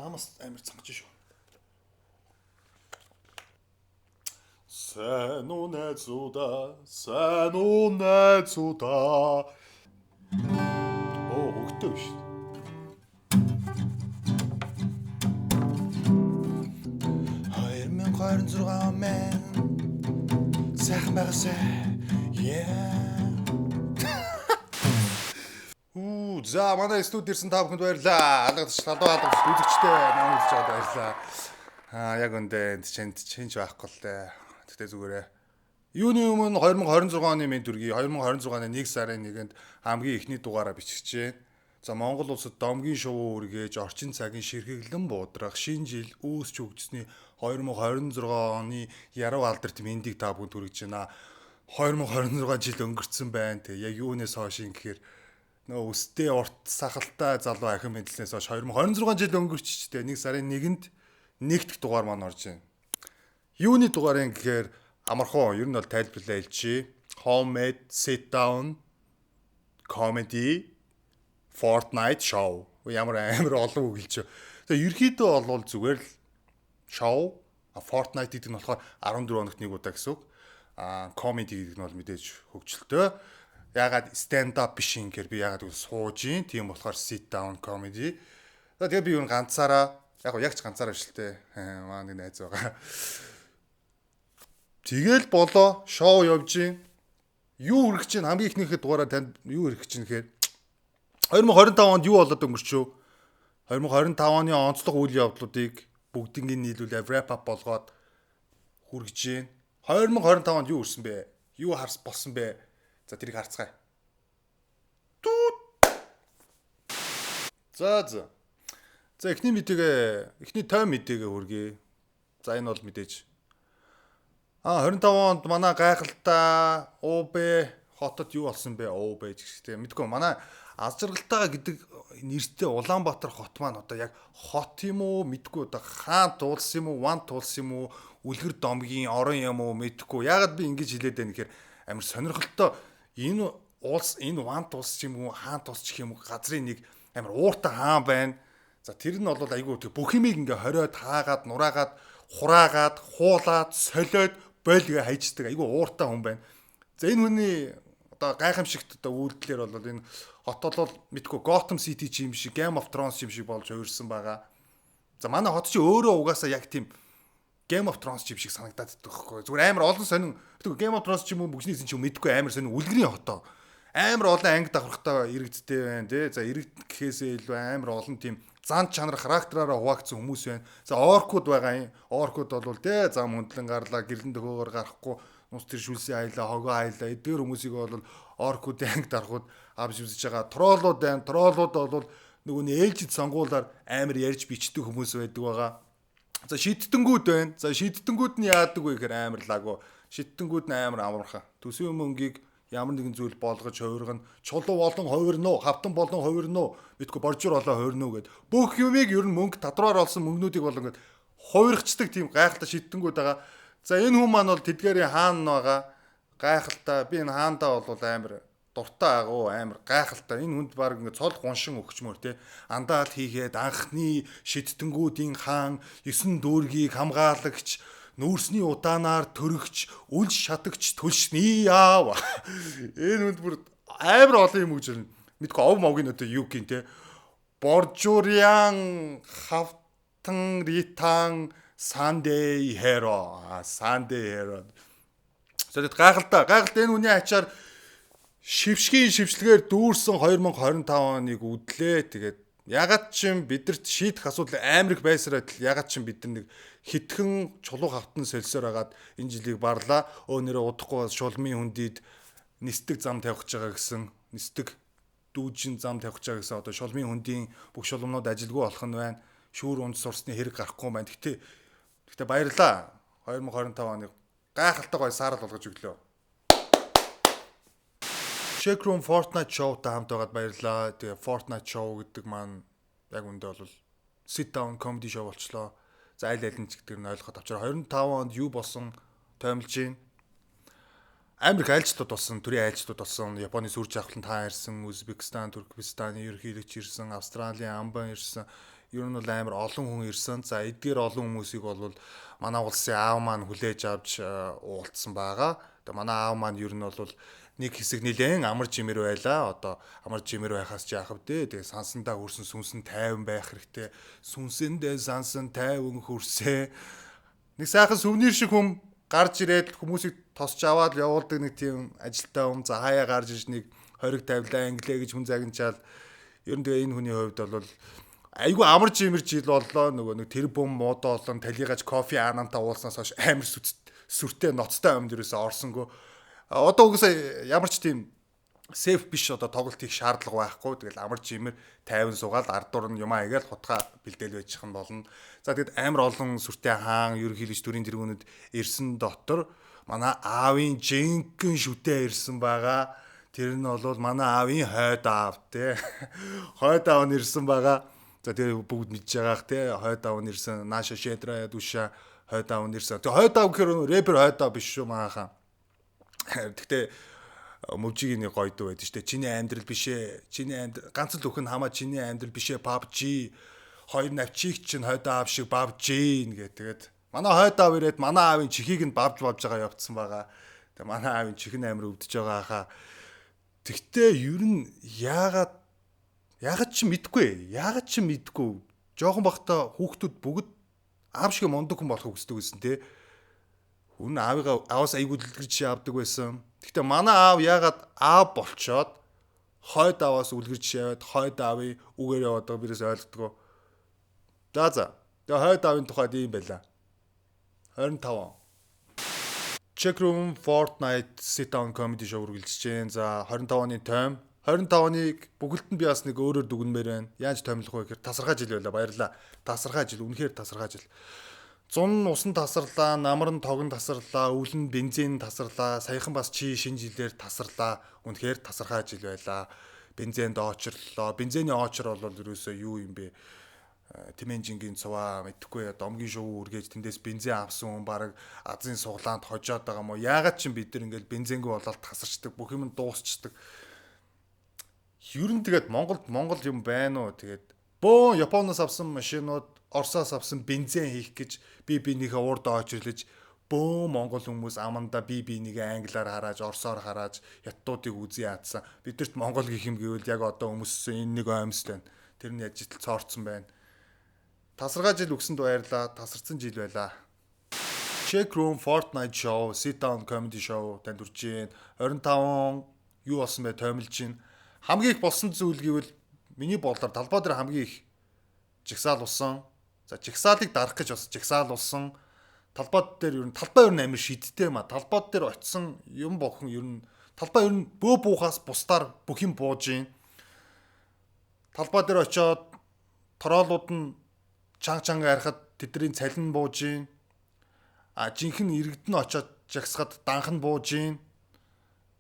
намаас амар цангаж шүү. Сайн уу найзуудаа. Оо, хөгтөө биш. 2026 man. Сайхан байгаасай. За манай студид ирсэн та бүхэнд баярлалаа. Алгадчлаа үзэгчтэй намайг үзэж байгаад баярлалаа. Яг үндэ чинч байхгүй л дээ. Тэгтээ зүгээрээ. Юуны өмнө 2026 оны минь дүргийн 2026 оны 1 сарын 1-нд хамгийн ихний дугаараа биччихжээ. За Монгол улсад домгийн шувуу үргээж орчин цагийн ширхэглэн буудрах шинэ жил үүсч хөгжсөний 2026 оны яруу алдарт мэндийг та бүхэнд хүргэж байна. 2026 жил өнгөрцөн байна. Тэг яг юунаас хойш юм гэхээр нөө өстэй урт сахалтай залуу ахин мэдлснээс хойш 2026 жил өнгөрчтэй 1 сарын 1-нд нэгдэх дугаар маань орж байна. Юуны дугаар юм гэхээр амархан ер нь бол тайлбарлаа хэлчихье. Homemade sit down comedy Fortnite show. Ямар амар олон үг хэлж. Тэгээ ерхийдөө бол зүгээр л шоу. Fortnite гэдэг нь болохоор 14 хоногт нэг удаа гэсэн үг. Comedy гэдэг нь бол мэдээж хөгжилтэй. Ягаад stand up биш юм гэхээр би ягаад сууж ийн. Тийм болохоор sit down comedy. Тэгээ би юу ганцаараа яг ч ганцаараа биш л дээ. Маа нэг найз байгаа. Тэгэл болоо шоу явж ийн. Юу өргөж чинь хамгийн ихнийхээ дугаараа танд юу өргөж чинь гэхээр 2025 онд юу болоод өнгөрчөө? 2025 оны онцлог үйл явдлуудыг бүгднийг нийлүүлээ wrap up болгоод хүргэж ийн. 2025 онд юу өрсөн бэ? Юу болсон бэ? За тэрийг харцгаая. За эхний тайм мэдээгээ хүргэе. За энэ бол мэдээж. 25 онд манай гайхалтай ОБ хотод юу болсон бэ? ОБ гэжтэй. Мэдгүй манай аз жаргалтайгаа гэдэг нэртэй Улаанбаатар хот маань одоо яг хот юм уу? Мэдгүй одоо хаан туулсан юм уу? Ван туулсан юм уу? Үлгэр домгийн орон юм уу? Мэдгүй. Яагаад би ингэж хэлээд байна гэхээр амар сонирхолтой энэ улс энэ ван тулс юм уу? Хаан тулсчих юм уу? Газрын нэг амар ууртай хаан байна. За тэр нь бол айгүй бүх юмыг ингээ хориод хаагаад нураагаад хураагаад хуулаад солиод бойлгээ хайждаг айгүй ууртай хүн байна. За энэ хүний одоо гайхамшигт одоо үйлдэлэр бол энэ хот бол мэдгүй Gotham City юм шиг Game of Thrones юм шиг болж хувирсан байгаа. За манай хот чи өөрөө угаасаа яг тийм Game of Thrones юм шиг санагдаад байдаг байхгүй. Зүгээр амар олон сонин Game of Thrones ч юм уу бүгснийсэн ч юм мэдгүй амар сонин үлгэрийн хотоо. Амар олон анги давхартай иргэдтэй байна тий. За иргэд гэхээсээ илүү амар олон тийм зан чанар характераараа хуваагдсан хүмүүс байна. За оркууд байгаа юм. Оркууд бол тий зам хөндлөн гарлаа гэрлэн дөхөөр гарахгүй нус тэр шүлсийн аялаа хогоо аялаа эдгээр хүмүүсийг бол оркуудын анги дарахуд авч үзэж байгаа. Троллууд байна. Троллууд бол нөгөө нь ээлжид сонгуулаар амар ярьж бичдэг хүмүүс байдаг байгаа. За шидтэнгүүд байна. За шидтэнгүүд нь яадаг вэ гэхээр амар лагуу. Шидтэнгүүд нь амар амархан. Төсвийн мөнгийг ямар нэгэн зүйл болгож хувиргана. Чулуу болон хувирно, хавтан болон хувирно. Мэдгүй боржуур олоо хувирно гэд. Бүх юмыг ер нь мөнгө тадраар олсон мөнгнүүдийг бол ингээд хувирчдаг тийм гайхалтай шидтэнгүүд байгаа. За энэ хүн маань бол тэдгээрийн хаан байгаа. Гайхалтай. Би энэ хаандаа бол амар дуртай агуу амар гайхалтай. Энэ хүнд баг ингээд цол гуншин өгчмөр те. Андаал хийгээд анхны шидтэнгүүдийн хаан 9 дүүргийг хамгаалагч нүүрсний удаанаар төрөгч, үл шатагч төлшний яав. Энэ хүнд бүр амар олон юм гэж байна. Мэдгүй ов мовгийн одоо юу гин те. Боржуриан хавтан ритан Sunday hero. Зөвхөн гайхалтай энэ хүний ачаар шившгийн шившлэгээр дүүрсэн 2025 оныг үдлээ. Тэгээд ягаад ч юм бидэрт шийдэх асуудал амар их байсараад ягаад ч юм бид нар нэг хитгэн чулуу хавтан солисоор агаад энэ жилийг барлаа. Нэрээ удахгүй шулмын хүндийд нисдэг зам тавих гэж байгаа гэсэн нисдэг дүүжин зам тавих гэж байгаа гэсэн одоо шулмын хүндийн бүх шулмнууд ажилгүй болох нь байна. Шүүр унд сурсны хэрэг гарахгүй байна. Гэхдээ баярлаа. 2025 оны гайхалтай гоё саарал болгож өглөө. Check Room Fortnite show-тай хамт байгаад баярлаа. Тэгээ Fortnite show гэдэг маань яг үндэ бол sit down comedy show болчлоо. За айл нь ч гэдэг нь ойлгоход авчраа 25 онд юу болсон тоомлж гин. Америк айлчлууд болсон, төрийн айлчлууд болсон, Японы сүр жавхлан та ирсэн, Узбекистан, Туркменистаны ерөнхийлөгч ирсэн, Австралийн амбан ирсэн, Ер нь бол амар олон хүн ирсэн. За эдгээр олон хүмүүсийг бол манай улсын аав маань хүлээж авч уулзсан байгаа. Тэгээ манай аав маань ер нь бол нэг хэсэг нилээн амар жимэр байлаа. Одоо амар жимэр байхаас ч яах вэ? Тэгээ сансандаа хүрсэн сүнсэн тайван байх хэрэгтэй. Сүнсэндээ сансан тайван хүрсээ. Нэг сайхан сүвнэр шиг хүм гарч ирээд хүмүүсийг тосч аваад явуулдаг нэг тийм ажилтай хүн. За хаяа гарч иж нэг хориг тавилаа инглээ гэж хүн загнажаал. Ер нь тэгээ энэ хүний хувьд бол айгүй амар жимэр жил боллоо. Нөгөө нэг тэр бум модо олон талигаж кофе аанантаа уулснаас хойш амар сүртэй ноцтой амьд ерөөсөө орсонгүй. Одоо угсаа ямар ч тийм сейф биш одоо тоглолт хийх шаардлага байхгүй. Тэгэл амар жимэр 50 суугаад ардуур нь юмаа игээл хутгаа бэлдээл байчих нь болно. За тэгэд амар олон сүртэй хаан ерөнхийлөгч төрийн тэргүүнүүд ирсэн дотор манай аавын жинхэнэ шүтээ ирсэн байгаа. Тэр нь бол манай аавын хойд аав те. Хойд аав нь ирсэн байгаа. За тэр бүгд мэдж байгаах те. Хойд аав нь ирсэн. Нааша шедраа душа хойд аав нь ирсэн. Тэг хойд аав гэхээр рэпер хойд аав биш шүү маахан. Гэхдээ мөвжиг нэг гоё дуу байдаг шүү дээ. Чиний амьдрал бишээ. Чиний амьдрал ганц л өхөн хамаа чиний амьдрал бишээ PUBG. Хоёр навчиг чинь хойд аав шиг PUBG гэ. Тэгээд манай хойд аав ирээд манай аавын чихийг нь бавж байгаа явцсан байгаа. Тэгээд манай аавын чих нь амар өвдөж байгаа хаа. Тэгтээ ер нь яагаад ч мэдгүй. Яагаад ч мэдгүй. Жохон бахта хүүхдүүд бүгд аав шиг мундаг хүн болох хүсдэг байсан те. Хүн ааваас айгүй үлгэрч явдаг байсан. Гэхдээ манай аав яагаад аав болчоод хойд ааваас үлгэрч яваад хойд аавын үгээр яваад бирээс ойлгодгоо. За. Тэгээ хойд аавын тухайд ийм байла. 25. Check Room Fortnite Sit Down Comedy Show үргэлжлэж байна. За 25 оны тойм. 25 оныг бүгд нь би бас нэг өөрөөр дүгнмээр байна. Яаж тоймлох вэ гэхээр тасархай жил байла. Баярлаа. Тасархай жил. Үнэхээр тасархай жил. Зун усан тасарлаа, намар нь тогн тасарлаа, өвөл нь бензин тасарлаа, саяхан бас чи шинэ жилээр тасарлаа. Үнэхээр тасархай жил байлаа. Бензинд очрлоо. Бензиний очр бол ерөөсөө юу юм бэ? Тэмэнжингийн цуваа мэдхгүй домгийн шувуу үргээж тэндээс бензин авсан хүн баг азийн суглаанд хожоод байгаа мó. Яагаад ч бид нар ингээл бензингүй болоод тасарчдаг, бүх юм дуусчдаг. Ер нь тэгээд Монгол юм байна уу? Тэгээд бөө Японоос авсан машинууд, Оросоос авсан бензин хийх гэж бинийхээ урд очрлож бөө Монгол хүмүүс аманда бинийг англиар харааж, орсоор харааж, хятадуудыг үзий яатсан. Бидэрт Монгол гэх юм гэвэл яг одоо хүмүүс энэ нэг аимс байна. Тэр нь яаж итл цоорцсон байна. Тасархай жил өгсөнд баярлаа. Тасарсан жил байлаа. Check Room Fortnite Show, Sit Down Comedy Show танд хүрч байна. 25 юу болсон бэ? Тоймлж байна. Хамгийн их болсон зүйл гэвэл миний бодлоор талбай дээр хамгийн их жигсаал болсон. За жигсаалыг дарах гэж бас жигсаал болсон. Талбай дээр ер нь амар шидтэй маа. Талбай дээр очисон юм бохон ер нь талбай ер нь бөө буухаас бусдаар бүх юм бууж гин. Талбай дээр очиод тороолууд нь чанга харахад тэдний цалин бууж гин. Жинхэнэ иргэдэн очиод жагсахад данх нь бууж гин.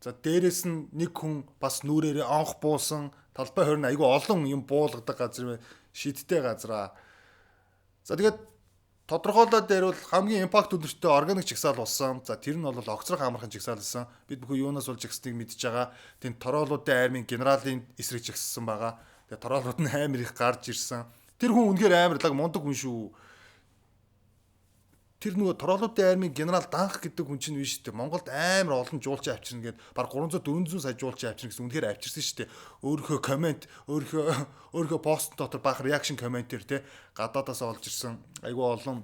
За дээрэс нь нэг хүн бас нүрээрээ онх буусан. Талбай хорин айгүй олон юм буулгадаг газар шидтэй газараа. За тэгээд тодорхойлоод дээрвэл хамгийн импакт өндөртэй органик жигсаал болсон. За тэр нь бол огцрох амархан жигсаал гэсэн. Бид бүхэн юунаас бол жигсныг мэдж байгаа. Тэнд тороолуудын армийн генералын эсрэг жигссэн байгаа. Тэгээд тороолууд нь амар их гарч ирсэн. Тэр хүн үнэхээр амарлаг мундаг хүн шүү. Тэр нөгөө тороолуудын армийн генерал Данх гэдэг хүн чинь биш үү? Монголд амар олон жуулчин авчирна гэд баг 300 400 сая жуулчин авчирна гэсэн үнэхээр авчирсан шүү дээ. Өөрийнхөө комент, өөрийнхөө пост дотор баах реакшн комментэр те гадаадаас олж ирсэн. Айгүй олон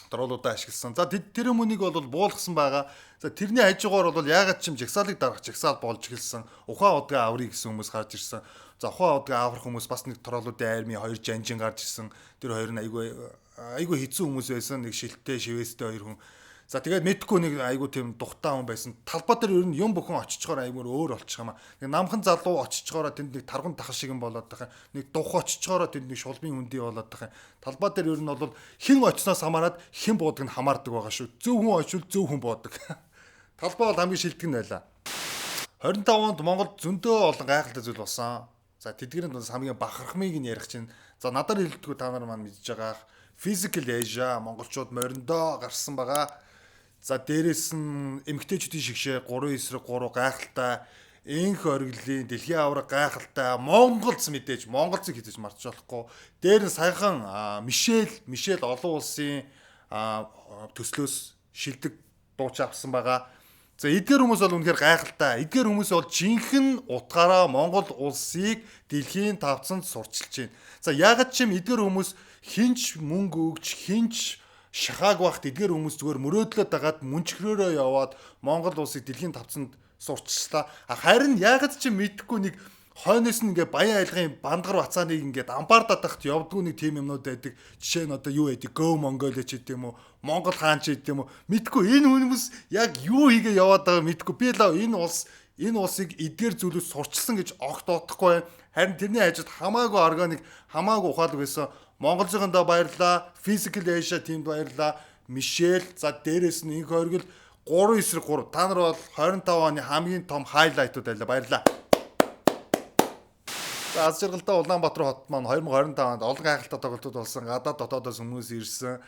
тороолуудаа ашигласан. За тэр хүмүүнийг бол буулгасан байгаа. За тэрний хажуугаар бол яагаад ч юм жагсаалыг дарах жагсаал болж эхэлсэн. Ухаан удаа аврыг гэсэн хүмүүс гарч ирсэн. За ухаан удаа аврах хүмүүс бас нэг тороолуудын армийн хоёр жанжин гарч ирсэн. Тэр хоёр нь айгүй хэцүү хүмүүс байсан. Нэг шилттэй, шивээстэй хоёр хүн. За тэгээд мэдхгүй нэг айгүй тийм тухтай хүн байсан. Талбай дээр ер нь юм бүхэн очичгоор айгуур өөр болчих юм аа. Нэг намхан залуу очичгоор тэнд нэг тарган тахал шиг юм болоод байгаа. Нэг дух очичгоор тэнд нэг шулбын хүндий болоод байгаа. Талбай дээр ер нь бол хэн очсноос хамаарат хэн буудаг нь хамаардаг байгаа шүү. Зөв хүн очвол зөв хүн буудаг. Талбай бол хамгийн шилдэг нь байлаа. 25 онд Монголд зөндөө олон гайхалтай зүйл болсон. За тэдгээрийн дундаас хамгийн бахархмыг нь ярих чинь. За надаар хэлдэггүй та нар маань мэдж байгаа. Physical Asia монголчууд мориндоо гарсан байгаа. За дээрээс нь эмгтээчүүдийн шигшээ 3 эсрэг 3 гайхалтай энх оргилын дэлхийн авраг гайхалтай Монголц мэдээж Монголцыг хийж марч болохгүй. Дээр нь саяхан Мишель олон улсын төслөөс шилдэг дууч авсан байгаа. За эдгээр хүмүүс бол үнэхээр гайхалтай. Эдгээр хүмүүс бол жинхэнэ утгаараа Монгол улсыг дэлхийн тавцанд сурчилж байна. За ягаад ч юм эдгээр хүмүүс хинч мөнгө өгч хинч шахааг багт эдгээр хүмүүс зүгээр мөрөөдлөд дагаад мөнчгрөөрөө яваад Монгол улсыг дэлхийн тавцанд сурчлаа. Харин ягаад ч мэдхгүй нэг хойноос нь ингээ баян айлгын бандгар бацааныг ингээд амбаардаад тахт явдггүй нэг тим юмнууд байдаг. Жишээ нь одоо юу байдаг? Go Mongolia ч гэдэг юм уу? Монгол хаан ч гэдэг юм уу? Мэдхгүй энэ хүмүүс яг юу хийгээ яваад байгааг мэдхгүй. Би л энэ улсыг эдгээр зүйлээс сурчсан гэж огт бодохгүй байна. Харин тэрний ажилд хамаагүй органик, хамаагүй ухаалаг байсан. Монголчуудаа баярлаа. Physical Asia teamд баярлаа. Мишель за дээрээс нь инх оргил 3-9-3. Та нар бол 25 оны хамгийн том хайлайтууд байлаа. Баярлаа. За аз жаргалтай Улаанбаатар хот маань 2025 онд олон гайхалтай тоглолтууд болсон. Гадаад дотоодоос хүмүүс ирсэн.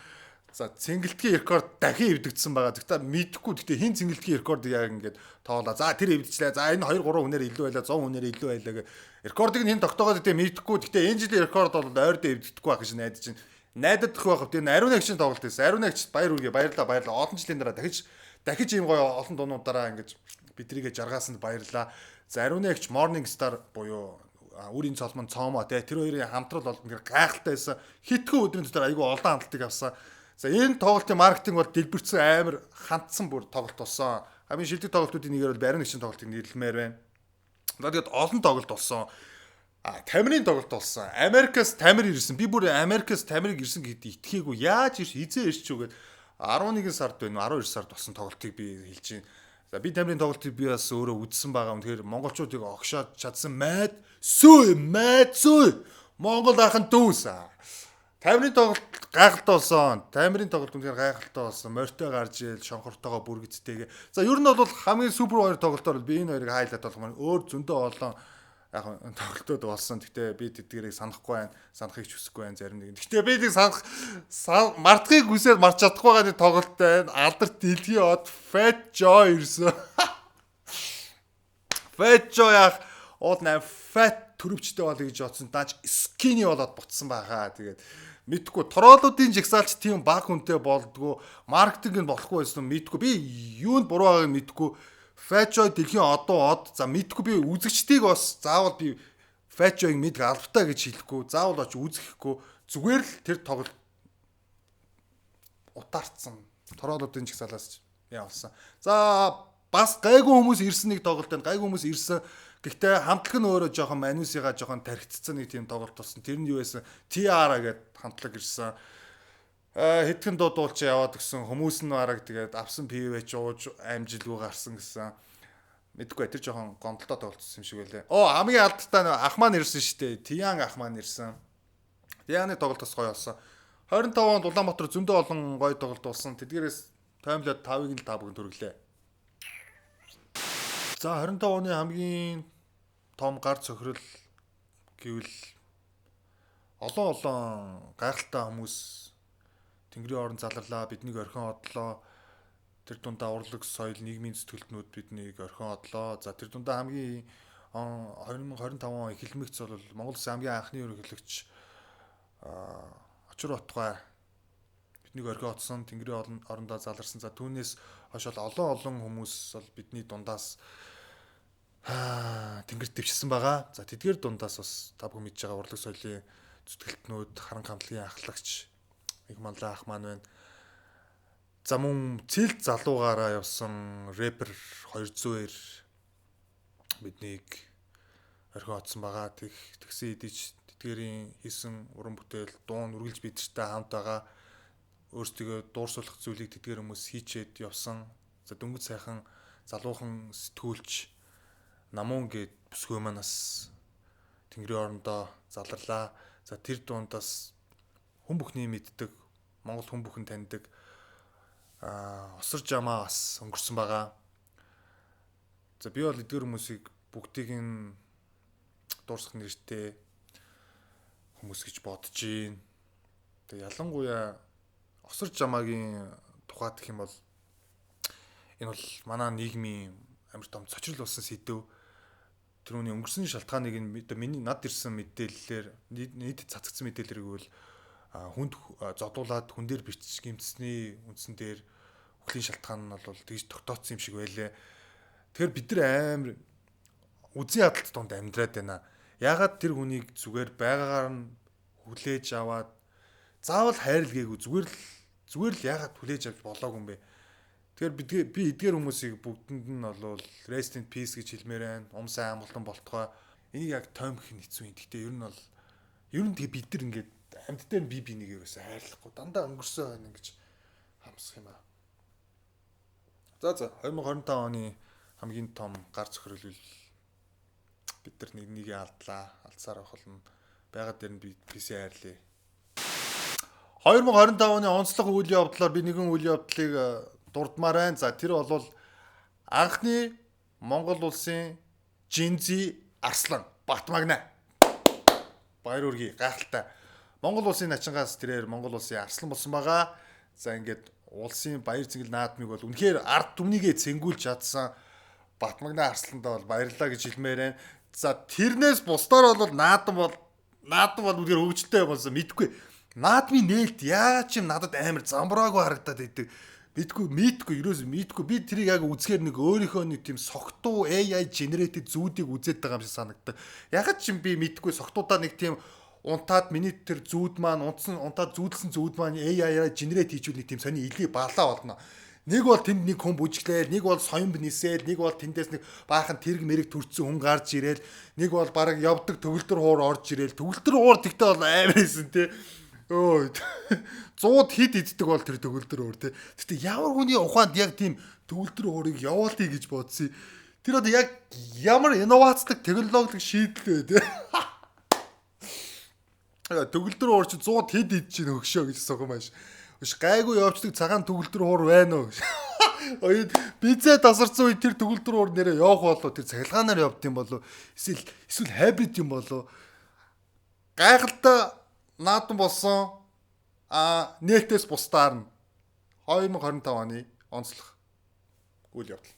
За цэнгэлтгийн рекорд дахин эвдэгдсэн байгаа. Гэхдээ мэдхгүй. Гэхдээ хин цэнгэлтгийн рекордыг яг ингээд тоолоо. За тэр эвдчихлээ. За энэ 2 3 хүнээр илүү байлаа. 100 хүнээр илүү байлаа гэх. Рекордыг хин тогтоогоод гэдэг мэдхгүй. Гэхдээ энэ жилийн рекорд бол ойрдоо эвдэгдэхгүй байх гэж найдаж байна. Найдах байх. Тэр Ариун агчийн тоглолт байсан. Ариун агчд баяр үргээ баярлаа. Олон жилийн дараа дахиж ийм гоё олон дуунуудаараа ингэж бидрийгээ жаргаасанд баярлаа. За Ариун агч Morning Star буюу үрийн цолмон цоомоо тэр хоёрын хамтрал бол ингээд гайхалтай байсан. Хитгэн өдрийн дотор айгүй олон хандлтыг авсан. За энэ тоглолтын маркетинг бол дэлбэрсэн амар хандсан бүр тоглолт болсон. Хамгийн шилдэг тоглолтуудын нэгээр бол Барин гişin тоглолтыг нэрлэмээр байна. Тэгээд олон тоглолт болсон. Тамирын тоглолт болсон. Америкаас тамир ирсэн. Би бүр Америкаас тамирыг ирсэн гэдээ итгээгүй. Яаж хизээ ирч үгээд 11 сард байна. 12 сард болсон тоглолтыг би хэлж байна. За би тамирын тоглолтыг би бас өөрөө үзсэн байгаа. Үнэхээр монголчуудыг огшоод чадсан майд сүй Монгол ахын дүүс. Тамирын тоглолт гайхалтай болсон. Тамирын тоглолт үнэхээр гайхалтай болсон. Морьтой гарч ийл, шонхортойгоо бүргэцтэйгээ. За ер нь бол хамгийн супер хоёр тоглолтоор би энэ хоёрыг хайлаад болгоно. Өөр зөндөө олон яг тоглолтууд болсон. Гэхдээ би тэдгэрийг санахгүй байна. Санахыг ч хүсэхгүй байна зарим нэг. Гэхдээ би нэг мартахыг хүсээд марч чадахгүй байгаа нэг тоглолт байна. Алдарт дэлхийн од Fat Joe ирсэн. Fat Joe яг уулна fat төрөвчтэй болё гэж бодсон. Даач skinny болоод буцсан байхаа. Тэгээд мэдхгүй тороолуудын жигсаалч тийм баг хүнтэй болдгоо маркетинг нь болохгүй байсан мэдхгүй. Би юунд буруу байгааг мэдхгүй. Fat Joe дэлхийн одон од. За мэдхгүй би үзэгчдийг бас заавал би Fat Joe-ыг мэдэх албатай гэж хэлэхгүй. Заавал очиж үзэхгүй. Зүгээр л тэр тоглолт утаарцсан. Тороолуудын жигсаалаас явсан. За бас гайгүй хүмүүс ирсэн нэг тоглолт байна. Гайгүй хүмүүс ирсэн. Гэхдээ хамтлаг нь өөрөө жоохон манусыгаа жоохон тархицсан нэг тийм тоглолт болсон. Тэр нь юу байсан? TR гэдэг хамтлаг ирсэн. Хэдхэн дуудуулж яваад гисэн хүмүүс нь бараг тэгээд авсан PV-ч ууж амжилгүй гарсан гэсэн. Мэдгүй тэр жоохон гомдолтой тоглолтсон юм шиг байлаа. Хамгийн алдтай Ахман ирсэн шүү дээ. Тиан Ахман ирсэн. Тианы тоглолт бас гоё болсон. 25 онд Улаанбаатар зөндөө олон гоё тоглолт болсон. Тэдгээрээс таймлаад 5-ыг л 5 бүгд төрглөө. За 25 оны хамгийн том гар цохирол гэвэл олон гайхалтай хүмүүс Тэнгэрийн орон заларлаа, биднийг орхин одлоо. Тэр дундаа урлаг соёл, нийгмийн зүтгэлтнүүд биднийг орхин одлоо. За тэр дундаа хамгийн 2025 он эхлэмэгц бол Монгол Улсын хамгийн анхны ерөнхийлөгч Очир Утгай биднийг орхин одсон, Тэнгэрийн орондоо заларсан. За түүнээс хойш олон хүмүүс бол бидний дундаас тэнгэрт дэвшсэн байгаа. За тэдгээр дундаас бас та бүхэн мэдж байгаа урлаг соёлын зүтгэлтнүүд, харан хамтлагийн ахлагч их манлаа ах маань байна. За мөн цэлд залуугаараа явсан рэпер 200-ээр биднийг орхин одсон байгаа. Тэгсэн хэдий тэдгэрийн хийсэн уран бүтээл, дуун үргэлж бидэртэй хамт байгаа. Өөрсдөө дуурсуулах зүйлийг тэдгээр хүмүүс хийчээд явсан. За дөнгөж сайхан залуухан сэтгүүлч Намун гээд бүсгүй манаас Тэнгэрийн орондоо заларлаа. За тэр дундаас хүн бүхний мэддэг, Монгол хүн бүхэн таньдаг Осор Жамаа бас өнгөрсөн байгаа. За би бол эдгээр хүмүүсийг бүгдийг нь дуурсах нэртэй хүмүүс гэж бодож байна. Тэгээ ялангуяа Осор Жамаагийн тухайд гэх юм бол энэ бол манай нийгмийн амар том цочрол болсон сэдв. тэрүүний өнгөрсөн шалтгааныг миний над ирсэн мэдээллээр нийт цацгдсан мэдээллэрийг бол хүнд зодуулаад хүн дээр бичиж гимтсний үндсэн дээр үхлийн шалтгаан нь бол тэгж тогтооцсон юм шиг байлээ. Тэгэхээр бид нар амар үзий хадалт донд амьдраад байна. Ягаад тэр хүнийг зүгээр байгаагаар нь хүлээж аваад заавал хайрлагээгүй зүгээр л ягаад хүлээж авч болоогүй юм бэ? Тэгэхээр би эдгээр хүмүүсийг бүгдэнд нь бол rest in peace гэж хэлмээр байна. Сайн амгалан болтугай. Энийг яг тоймх нь хэцүү юм. Гэхдээ ер нь тэгээ бид нар ингээд амьд дээр би нэгээр өсө хайрлахгүй дандаа өнгөрсөн байна гэж хамсах юм аа. За 2025 оны хамгийн том гар цохирлол бид нар нэгийг алдлаа. Алдсаар авах болно. Байгаад дээр нь би PC хайрлаа. 2025 оны онцлог үйл явдлаар би нэгэн үйл явдлыг дурдмаар байна. За тэр бол анхны Монгол улсын Жинзи Арслан Батмагна. Баяр хүргэе. Гайхалтай. Монгол улсын начингаас тэрээр Монгол улсын арслан болсон байгаа. За ингээд улсын баяр цэнгэл наадмыг бол үнэхээр ард түмнийгээ цэнгүүлж чадсан Батмагна арсландаа бол баярлалаа гэж хэлмээр байна. За тэрнээс бусдаар бол наадам бол үнэхээр хөвгөлтэй болсон мэдгүй. Наадмын нээлт яагаад ч юм надад амар замбраагүй харагдаад идэг. Мэдгүй ерөөс мэдгүй. Би тэрийг яг үзэхээр нэг өөрийнхөө нэг тийм согтуу AI generated зүүдийг үзээд байгаа юм шиг санагддаг. Ягаад ч юм би мэдгүй согтуудаа нэг тийм унтаад миний тэр зүүд маань унтаад зүүдэлсэн зүүд маань AI-аар generate хийчихвэл нэг тийм сони илий балаа болно. Нэг бол тэнд нэг хүн бүжиглээл, нэг бол соёмб нисээл, нэг бол тэндээс нэг баахан тэрэг мэрэг төрцсөн хүн гарч ирээл, нэг бол баг явдаг төгөлдөр хуур орж ирээл. Төгөлдөр хуур тэгтээ бол амар байсан тий. 100-д хэд иддэг бол тэр төгөлдөр хуур тий. Тэгтээ ямар хүний ухаанд яг тийм төгөлдөр хуурыг явуулъя гэж бодсон. Тэр одоо яг ямар инновацлог технологик шийдэл вэ тий. Төгөлдөр хуур чи 100-д хэд идэж чинь өгшөө гэж асуух юм ааш. Гайгүй явждаг цагаан төгөлдөр хуур байна уу? Бизээ тасарсан үед тэр төгөлдөр хуур нэрээ явах болоо тэр цахилгаанаар явд юм болоо эсвэл хайбрид юм болоо гайхалтай наадам болсон нээлтээс бусдаар нь 2025 оны онцлог үйл явдал.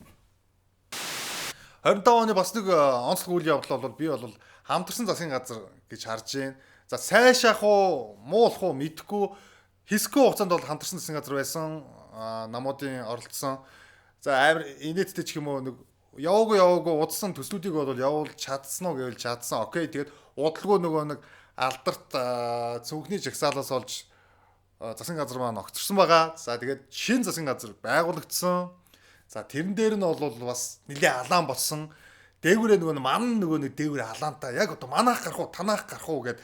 25 оны бас нэг онцлог үйл явдал бол би бол хамтарсан засгийн газар гэж харж байна. За сайшаах уу муулах уу мэдэхгүй хэсгүй хугацаанд бол хамтарсан засгийн газар байсан намуудын оролцсон. За амар инээдтэй ч юм уу нэг яваагүй удсан төслүүдийг бол явуул чадсан уу гэвэл чадсан. Окей тэгээд удалгүй нөгөө нэг алдарт цүнхний жагсаалаас олж засгийн газар маань огцорсон байгаа. За тэгээд шинэ засгийн газар байгуулагдсан. За тэрэн дээр нь бол бас нэлээ алаан болсон. Дээгүүрээ нөгөө нэг дээгүүр алаантаа яг одоо манайх гарах уу танайх гарах уу гэд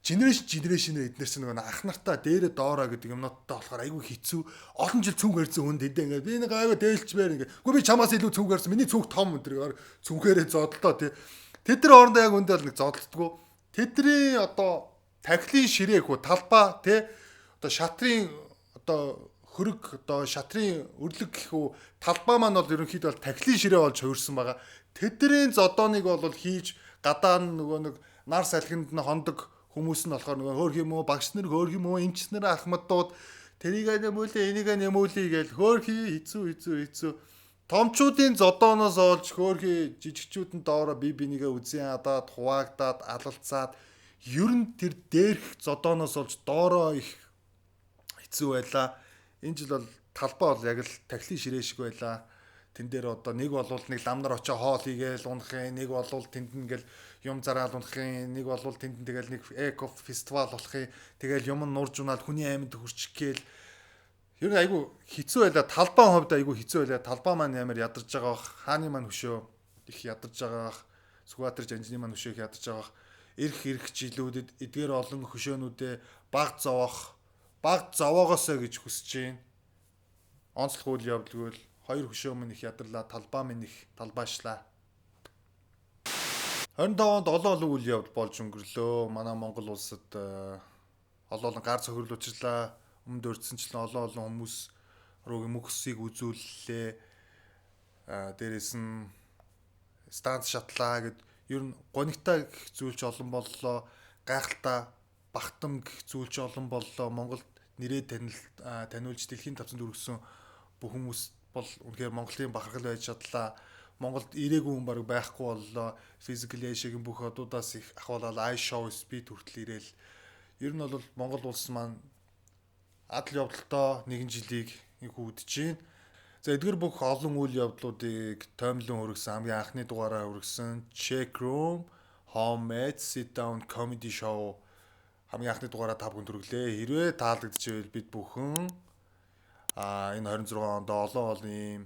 генерашнээр эднэрс нөгөө ах нартаа дээрээ доороо гэдэг юмнуудтай болохоор айгүй хэцүү. Олон жил цүнх ярьсан хүнд хэдэ ингээд би нэг айгүй дээлчмээр ингээд. Гэхдээ би чамаас илүү цүнх ярьсан. Миний цүнх том өндөр цүнхээрээ зодолтоо тий. Тэд нар хоорондоо яг үндэ бол нэг зодолтгүй. Тэдний одоо тахилын ширээх үү талбай тий. Одоо шатрын одоо хөрөг одоо шатрын өрлөг гэх үү талбай маань бол ерөнхийдөө бол тахилын ширээ болж хувирсан байгаа. Тэдний зодооныг бол хийж гадаа нөгөө нэг нар салхинд нь хондог хүмүүс нь болохоор нөгөө хөөх юм уу багш нар хөөх юм уу эмч нар ахмадууд тэрийг нэмүүлээ энийг нэмүүлээ гээл хөөхий хэцүү томчуудын зодооноос олж хөөхий жижигчүүд нь доороо бинийгээ үзэн хадаад хуваагдаад алалцаад ер нь тэр дээрх зодооноос олж доороо их хэцүү байлаа. Энэ жил бол талбай бол яг л тахилын ширээ шиг байлаа. Тэн дээр одоо нэг бол нэг лам нар очоо хоол хийгээл унахын, нэг бол тэнд ингээл юм зараал унахын, нэг бол тэнд тэгэл нэг эко фестивал болохын, тэгэл юм нурж унаал хүний айманд хүрчих гээл. Ер нь айгу хэцүү байлаа. Талбайн хувьд айгу хэцүү байлаа. Талбай маань амар ядарч байгаа бах. Хааны маань хөшөө их ядарч байгаа бах. Сүхбаатар жанжны маань хөшөө их ядарч байгаа бах. Ирэх жилүүдэд эдгээр олон хөшөөнүүдээ баг зовоогоосоо гэж хүсэж байна. Онцлог үйл явдал хоёр хөшөө минь их ядарлаа, талбай минь их талбайшлаа. 25 онд олон үйл явдал болж өнгөрлөө. Манай Монгол улсад олон гар цохирол учрлаа. Өмнөд өрдсөнчлэн олон хүмүүс руу мөхсийг үзүүллээ. Дээрээс нь станц шатлаа гэд ер нь гонигтай гэх зүйлч олон боллоо. Гайхалтай багтам гэх зүйлч олон боллоо. Монголд нэрээ таниулж дэлхийн тавцанд өргөсөн бүх хүмүүс бол үнэхээр Монголын бахархал байж чадлаа. Монголд ирээгүй хүн баг байхгүй боллоо. Physical Asia-гийн бүх одуудаас их ахуулаад iShow Speed хүртэл ирээл. Ер нь бол Монгол улс маань адал явдалтай нэгэн жилийг хүүдэж байна. За эдгээр бүх олон үйл явдлуудыг тоймлон хүргэсэн хамгийн анхны дугаараа хүргэсэн Check Room Homemade Sit Down Comedy Show хамгийн анхны дугаараа 5 хүнд хүргэлээ. Хэрвээ таалагдчихвэл бид бүхэн энэ 26 онд олон ийм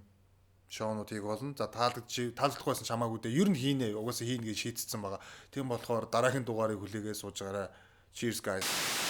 шоунууд хийх болно. За таалагдах байсан ч хамаагүй дээ. Ер нь хийнэ. Угаасаа хийнэ гэж шийдсэн байгаа. Тийм болохоор дараагийн дугаарыг хүлээгээ сууж байгаарай. Cheers guys.